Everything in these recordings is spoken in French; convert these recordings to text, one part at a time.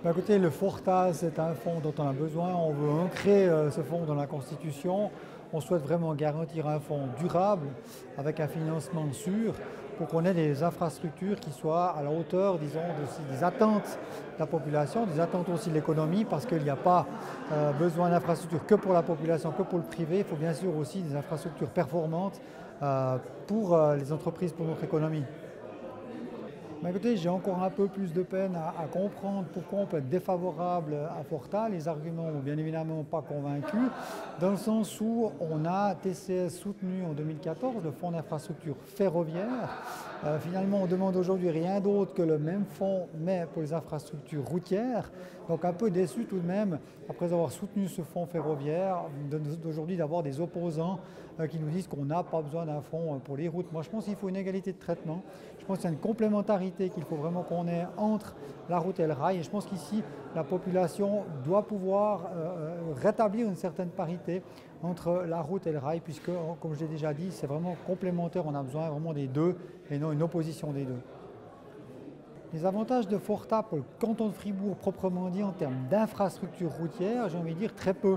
D'un côté, le Forta, c'est un fonds dont on a besoin. On veut ancrer ce fonds dans la Constitution. On souhaite vraiment garantir un fonds durable avec un financement sûr pour qu'on ait des infrastructures qui soient à la hauteur, disons, des attentes de la population, des attentes aussi de l'économie, parce qu'il n'y a pas besoin d'infrastructures que pour la population, que pour le privé. Il faut bien sûr aussi des infrastructures performantes pour les entreprises, pour notre économie. Bah, écoutez, j'ai encore un peu plus de peine à comprendre pourquoi on peut être défavorable à Forta. Les arguments m'ont bien évidemment pas convaincu, dans le sens où on a TCS soutenu en 2014 le fonds d'infrastructure ferroviaire. Finalement, on demande aujourd'hui rien d'autre que le même fonds, mais pour les infrastructures routières. Donc un peu déçu tout de même, après avoir soutenu ce fonds ferroviaire, d'aujourd'hui d'avoir des opposants qui nous disent qu'on n'a pas besoin d'un fonds pour les routes. Moi, je pense qu'il faut une égalité de traitement. Je pense qu'il y a une complémentarité qu'il faut vraiment qu'on ait entre la route et le rail. Et je pense qu'ici, la population doit pouvoir rétablir une certaine parité entre la route et le rail, puisque, comme je l'ai déjà dit, c'est vraiment complémentaire. On a besoin vraiment des deux et non une opposition des deux. Les avantages de Forta pour le canton de Fribourg proprement dit en termes d'infrastructures routières, j'ai envie de dire très peu.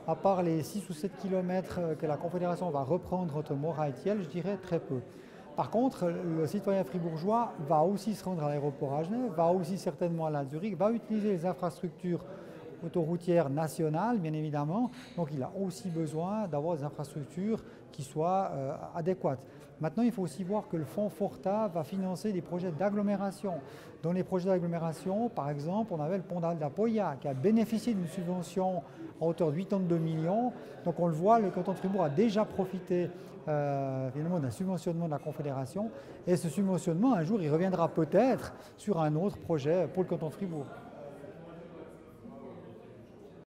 À part les 6 ou 7 km que la Confédération va reprendre entre Morat et Thiel, je dirais très peu. Par contre, le citoyen fribourgeois va aussi se rendre à l'aéroport à Genève, va aussi certainement à la Zurich, va utiliser les infrastructures autoroutières nationales, bien évidemment. Donc il a aussi besoin d'avoir des infrastructures qui soient adéquates. Maintenant, il faut aussi voir que le fonds Forta va financer des projets d'agglomération. Dans les projets d'agglomération, par exemple, on avait le pont d'Apoya qui a bénéficié d'une subvention à hauteur de 82 millions. Donc on le voit, le canton de Fribourg a déjà profité finalement d'un subventionnement de la Confédération. Et ce subventionnement, un jour, il reviendra peut-être sur un autre projet pour le canton de Fribourg.